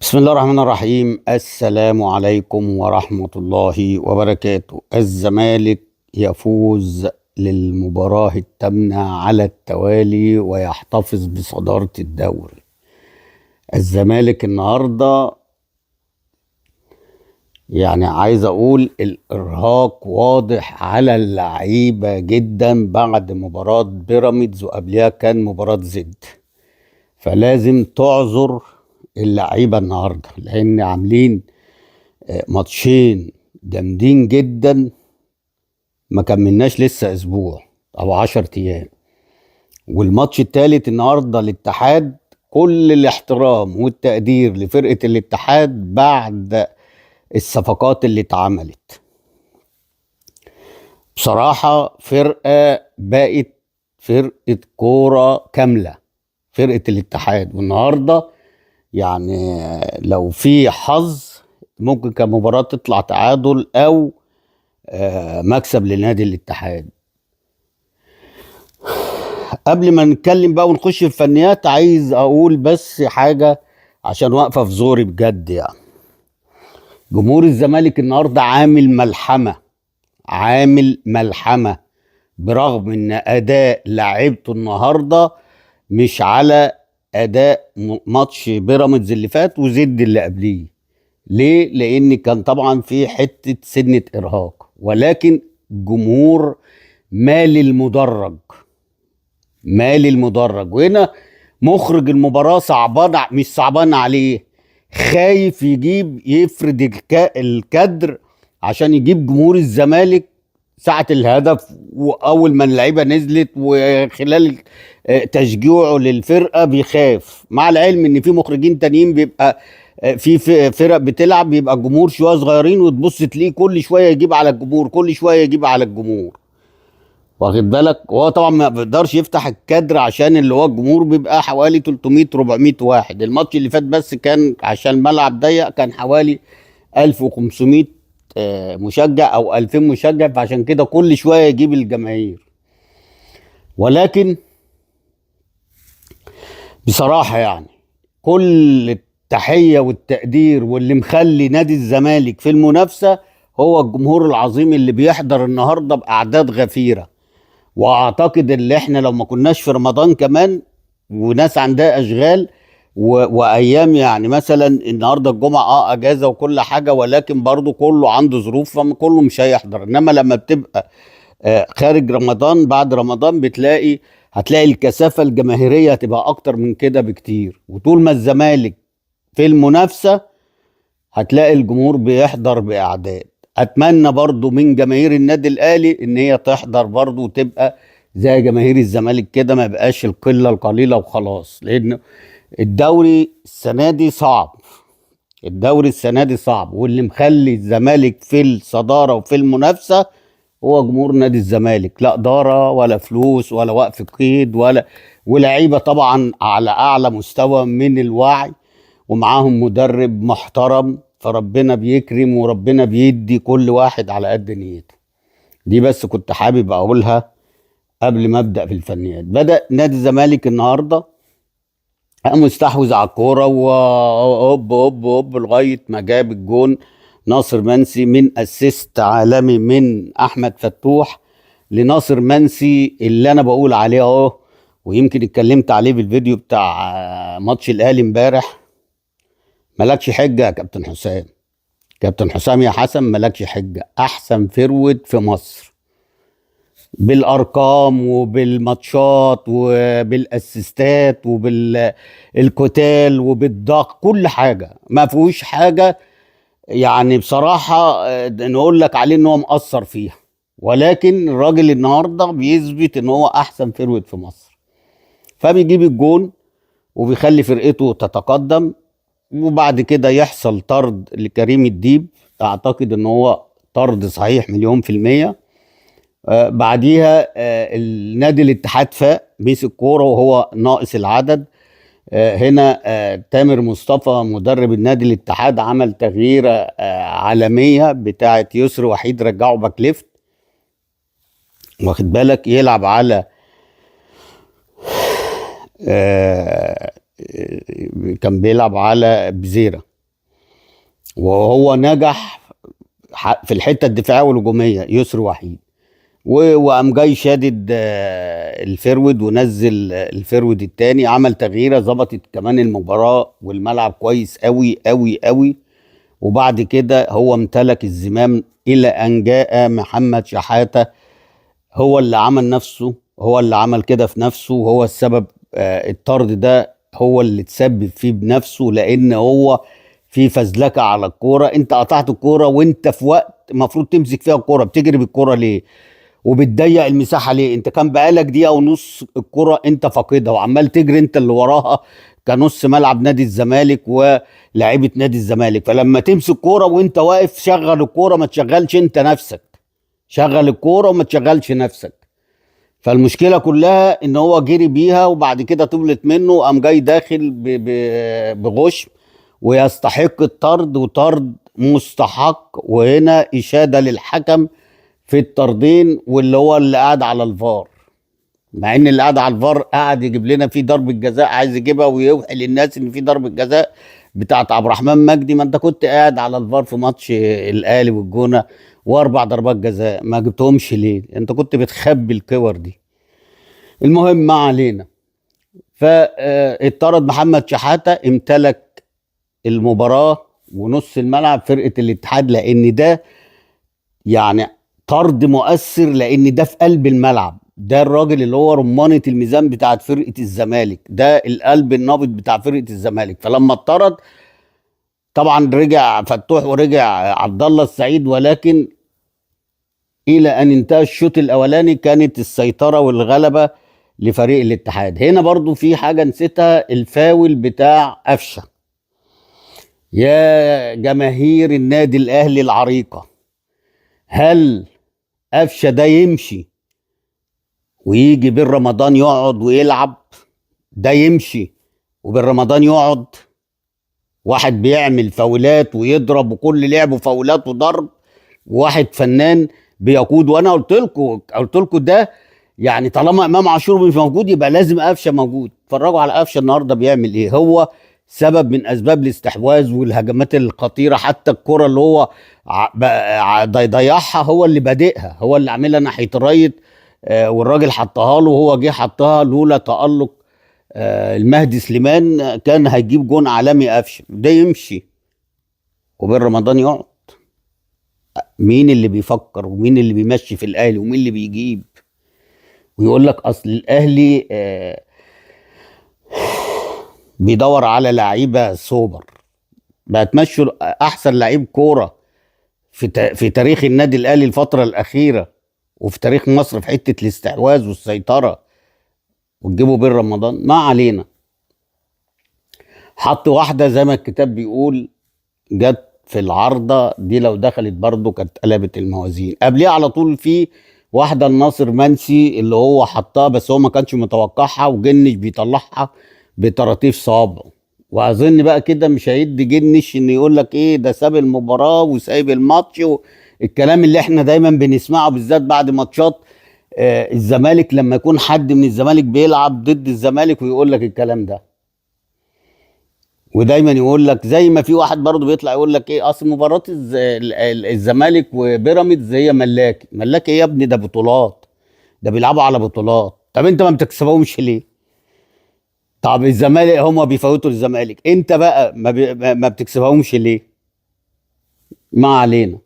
بسم الله الرحمن الرحيم. السلام عليكم ورحمة الله وبركاته. الزمالك يفوز للمباراة الثامنة على التوالي ويحتفظ بصدارة الدوري. الزمالك النهاردة عايز أقول الإرهاق واضح على اللعيبة جدا بعد مباراة بيراميدز، وقبلها كان مباراة زد، فلازم تعذر اللعيبة النهاردة لأن عاملين ماتشين جامدين جدا. ما كملناش لسه أسبوع أو 10 أيام، والماتش التالت النهاردة الاتحاد. كل الاحترام والتقدير لفرقة الاتحاد بعد الصفقات اللي اتعملت. بصراحة فرقة بقت فرقة كورة كاملة، فرقة الاتحاد. والنهاردة لو في حظ ممكن كان مباراة تطلع تعادل او مكسب لنادي الاتحاد. قبل ما نتكلم بقى ونخش في الفنيات، عايز اقول بس حاجة عشان واقفة في زوري بجد. جمهور الزمالك النهاردة عامل ملحمة برغم ان اداء لعيبته النهاردة مش على اداء ماتش بيراميدز اللي فات وزد اللي قبليه. ليه؟ لان كان طبعا في حتة سنة ارهاق، ولكن جمهور مال المدرج. وهنا مخرج المباراة مش صعبان عليه، خايف يفرد الكادر عشان يجيب جمهور الزمالك ساعة الهدف، وأول ما اللعيبة نزلت وخلال تشجيعه للفرقة بيخاف، مع العلم إن في مخرجين تانيين بيبقى في فرق بتلعب بيبقى الجمهور شوية صغيرين، وتبص تلاقيه كل شوية يجيب على الجمهور، كل شوية يجيب على الجمهور، واخد بالك. هو طبعا ما بيقدرش يفتح الكادر عشان اللي هو الجمهور بيبقى حوالي 300 400 واحد. الماتش اللي فات بس كان عشان الملعب ضيق كان حوالي 1500 مشجع او 2000 مشجع، فعشان كده كل شويه يجيب الجماهير. ولكن بصراحه كل التحيه والتقدير، واللي مخلي نادي الزمالك في المنافسه هو الجمهور العظيم اللي بيحضر النهارده باعداد غفيره. واعتقد ان احنا لو ما كناش في رمضان كمان وناس عندها اشغال وايام، مثلا النهارده الجمعه اجازه وكل حاجه، ولكن برضو كله عنده ظروف فكله مش هيحضر. انما لما بتبقى خارج رمضان بعد رمضان هتلاقي الكثافه الجماهيريه هتبقى اكتر من كده بكتير. وطول ما الزمالك في المنافسه هتلاقي الجمهور بيحضر باعداد. اتمنى برضو من جماهير النادي الاهلي ان هي تحضر برضو وتبقى زي جماهير الزمالك كده، ما يبقاش القله القليله وخلاص، لان الدوري السنه دي صعب. واللي مخلي الزمالك في الصداره وفي المنافسه هو جمهور نادي الزمالك، لا دارة ولا فلوس ولا وقف قيد ولاعيبه طبعا على اعلى مستوى من الوعي، ومعاهم مدرب محترم، فربنا بيكرم وربنا بيدي كل واحد على قد نيته. دي بس كنت حابب اقولها قبل ما ابدا في الفنيات. بدأ نادي الزمالك النهارده مستحوذ على الكوره، وهوب هوب هوب لغايه ما جاب الجون ناصر منسي من اسيست عالمي من احمد فتوح لناصر منسي، اللي انا بقول عليه اهو، ويمكن اتكلمت عليه في الفيديو بتاع ماتش الاهلي امبارح. مالكش حجه يا كابتن حسام يا حسن، مالكش حجه. احسن فيرود في مصر بالارقام وبالماتشات وبالاسيستات وبالكتال وبالضغط، كل حاجه ما فيهوش حاجه بصراحه نقول لك عليه ان هو مقصر فيها. ولكن الراجل النهارده بيثبت ان هو احسن فيرود في مصر، فبيجيب الجون وبيخلي فرقته تتقدم، وبعد كده يحصل طرد لكريم الديب. اعتقد ان هو طرد صحيح 100%. بعديها النادي الاتحاد فاق، مسك كوره وهو ناقص العدد. هنا تامر مصطفى مدرب النادي الاتحاد عمل تغييره عالميه بتاعه يسر وحيد، رجعه باك ليفت، واخد بالك، يلعب على كان بيلعب على بزيرة. وهو نجح في الحته الدفاعيه والهجوميه، يسر وحيد. وقام جاي شادد الفرود، ونزل الفرود التاني، عمل تغييره ظبطت كمان المباراه والملعب كويس قوي قوي قوي. وبعد كده هو امتلك الزمام الى ان جاء محمد شحاته، هو اللي عمل نفسه، هو اللي عمل كده في نفسه، وهو السبب. الطرد ده هو اللي تسبب فيه بنفسه، لان هو في فزلكه على الكوره. انت قطعت الكوره وانت في وقت المفروض تمسك فيها الكوره، بتجري بالكوره ليه وبتضيق المساحه ليه؟ انت كان بقالك دقيقه ونص الكوره انت فاقدها وعمال تجري انت اللي وراها كنص ملعب نادي الزمالك ولاعيبه نادي الزمالك. فلما تمسك كوره وانت واقف، شغل الكوره، ما تشغلش انت نفسك. شغل الكوره وما تشغلش نفسك. فالمشكله كلها ان هو جري بيها، وبعد كده طولت منه، قام جاي داخل بغش، ويستحق الطرد، وطرد مستحق. وهنا اشاده للحكم في الطردين، واللي هو اللي قاعد على الفار، مع ان اللي قاعد على الفار قاعد يجيب لنا في ضربه جزاء، عايز يجيبها ويوحي للناس ان في ضربه جزاء بتاعت عبد الرحمن مجدي. ما انت كنت قاعد على الفار في ماتش الاهلي والجونه، واربع ضربات جزاء ما جبتهمش ليه؟ انت كنت بتخبي الكور دي. المهم، ما علينا. فاطرد محمد شحاته، امتلك المباراه ونص الملعب فرقه الاتحاد، لان ده يعني طرد مؤثر، لان ده في قلب الملعب. ده الراجل اللي هو رمانة الميزان بتاعت فرقة الزمالك، ده القلب النابض بتاع فرقة الزمالك. فلما اتطرد طبعا رجع فتوح ورجع عبد الله السعيد، ولكن الى ان انتهى الشوط الاولاني كانت السيطرة والغلبة لفريق الاتحاد. هنا برضو في حاجة نسيتها، الفاول بتاع قفشة. يا جماهير النادي الاهلي العريقة، هل قفشة ده يمشي ويجي بين رمضان يقعد ويلعب؟ ده يمشي وبين رمضان يقعد؟ واحد بيعمل فاولات ويضرب وكل لعبه فاولات وضرب، وواحد فنان بيقود. وانا قلت لكم ده يعني طالما امام عاشور مش موجود يبقى لازم قفشه موجود. اتفرجوا على قفشه النهارده بيعمل ايه. هو سبب من اسباب الاستحواذ والهجمات الخطيره، حتى الكره اللي هو ضيعها هو اللي بادئها، هو اللي عاملها ناحيه الرايت. والراجل حطها له، وهو جه حطها لولا تألق المهدي سليمان كان هيجيب جون عالمي قفشه. ده يمشي وبين رمضان يقعد؟ مين اللي بيفكر ومين اللي بيمشي في الاهلي ومين اللي بيجيب؟ ويقول لك اصل الاهلي بيدور على لعيبه سوبر. بقى تمشوا احسن لعيب كوره في تاريخ النادي الاهلي الفتره الاخيره، وفي تاريخ مصر في حته الاستحواذ والسيطره، وتجيبوا بين رمضان؟ ما علينا. حط واحده زي ما الكتاب بيقول، جت في العارضة دي، لو دخلت برضه كانت قلبت الموازين. قبليها على طول في واحدة الناصر منسي اللي هو حطها، بس هو ما كانش متوقعها، وجنش بيطلعها بطراطيف صوابعه. واظن بقى كده مش هيدي جنش ان يقول لك ايه ده ساب المباراة وسايب الماتش، الكلام اللي احنا دايما بنسمعه بالذات بعد ماتشات الزمالك، لما يكون حد من الزمالك بيلعب ضد الزمالك ويقول لك الكلام ده. ودايما يقول لك زي ما في واحد برضه بيطلع يقول لك ايه، اصل مباراه الزمالك وبيراميدز هي ملاك. ملاك ايه يا ابني؟ ده بطولات، ده بيلعبوا على بطولات. طب انت ما بتكسبهمش ليه؟ طب الزمالك هم بيفوتوا الزمالك، انت بقى ما بتكسبهمش ليه؟ ما علينا.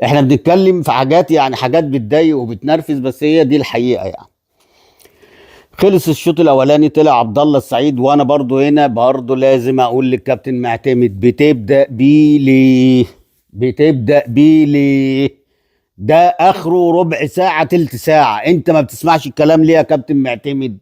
احنا بنتكلم في حاجات، يعني حاجات بتضايق وبتنرفز، بس هي دي الحقيقه يعني. خلص الشوط الاولاني، طلع عبد الله السعيد. وانا برضو هنا برضو لازم اقول للكابتن معتمد، بتبدا بيه ليه؟ بتبدا بيه ليه؟ ده اخره ربع ساعه تلت ساعه، انت ما بتسمعش الكلام ليه يا كابتن معتمد؟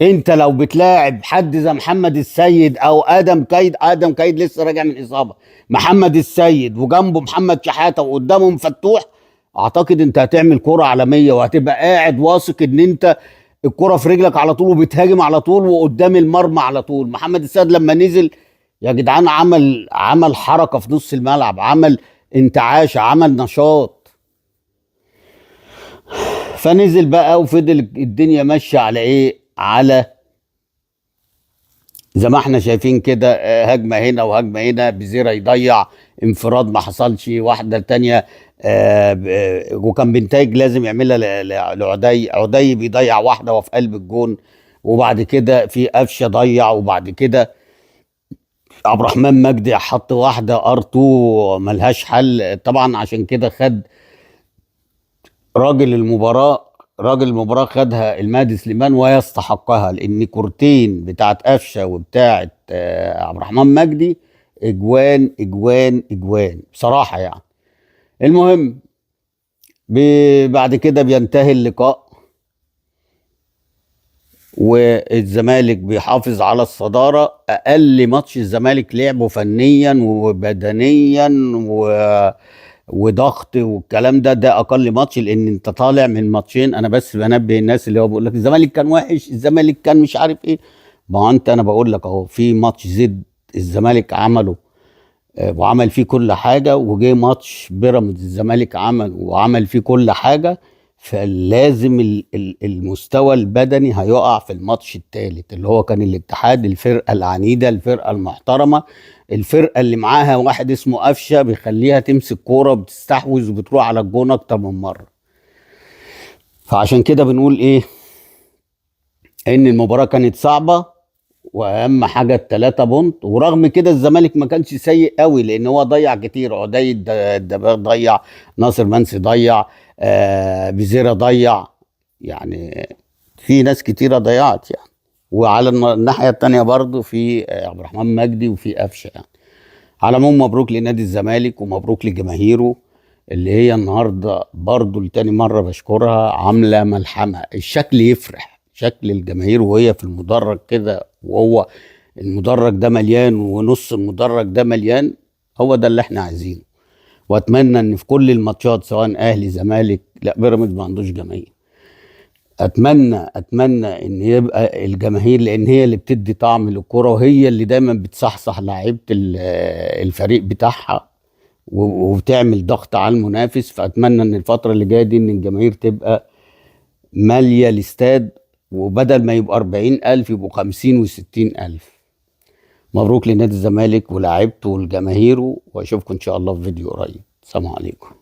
انت لو بتلاعب حد زي محمد السيد او ادم كايد، ادم كايد لسه راجع من اصابه، محمد السيد وجنبه محمد شحاته وقدامهم فتوح، اعتقد انت هتعمل كرة عالمية، وهتبقى قاعد واثق ان انت الكرة في رجلك على طول، وبتهاجم على طول وقدام المرمى على طول. محمد السيد لما نزل يا جدعان عمل حركة في نص الملعب، عمل انتعاش، عمل نشاط. فنزل بقى وفضل الدنيا ماشية على ايه؟ على زي ما احنا شايفين كده، هجمة هنا وهجمة هنا، بزيرة يضيع انفراد ما حصلش، واحدة تانية وكان بينتاج لازم يعملها لعدي، عدي بيضيع واحدة وفي قلب الجون. وبعد كده في قفشة ضيع، وبعد كده عبد الرحمن مجدي حط واحدة ار2 ملهاش حل طبعا. عشان كده خد راجل المباراة، راجل المباراة خدها المهدي سليمان ويستحقها، لان كورتين بتاعت قفشه وبتاعت عبد الرحمن مجدي اجوان اجوان اجوان بصراحة يعني. المهم بعد كده بينتهي اللقاء، والزمالك بيحافظ على الصدارة. أقل ماتش الزمالك لعبه فنيا وبدنيا وضغط والكلام ده أقل ماتش، لأن أنت طالع من ماتشين. أنا بس بنبه الناس اللي هو بيقول لك الزمالك كان وحش، الزمالك كان مش عارف إيه. ما هو أنا بقول لك أهو، في ماتش زد الزمالك عمله وعمل فيه كل حاجة، وجه ماتش بيراميدز الزمالك عمل وعمل فيه كل حاجة. فلازم المستوى البدني هيقع في الماتش الثالث، اللي هو كان الاتحاد، الفرقة العنيدة، الفرقة المحترمة، الفرقة اللي معاها واحد اسمه قفشة بيخليها تمسك كورة وبتستحوذ وبتروح على الجون أكتر من مرة. فعشان كده بنقول إيه، إن المباراة كانت صعبة، واهم حاجه الثلاثه بونت. ورغم كده الزمالك ما كانش سيء قوي، لان هو ضيع كتير. عدي الدباغ ضيع، ناصر منسي ضيع، بزيرة ضيع، يعني في ناس كتيره ضيعت يعني. وعلى الناحيه التانيه برضو في عبد الرحمن مجدي وفي قفشه يعني. على العموم مبروك لنادي الزمالك ومبروك لجماهيره، اللي هي النهارده برضو لتاني مره بشكرها عامله ملحمه. الشكل يفرح، شكل الجماهير وهي في المدرج كده، وهو المدرج ده مليان ونص المدرج ده مليان، هو ده اللي احنا عايزينه. واتمنى ان في كل الماتشات سواء اهلي زمالك، لا بيراميدز ما عندوش جماهير، اتمنى ان يبقى الجماهير، لان هي اللي بتدي طعم للكرة، وهي اللي دايما بتصحصح لعيبه الفريق بتاعها وبتعمل ضغط على المنافس. فاتمنى ان الفتره اللي جايه دي ان الجماهير تبقى ماليه الاستاد، وبدل ما يبقى 40,000 يبقوا 50 و60 ألف. مبروك لنادي الزمالك ولاعيبته والجماهير، واشوفكم ان شاء الله في فيديو قريب. سلام عليكم.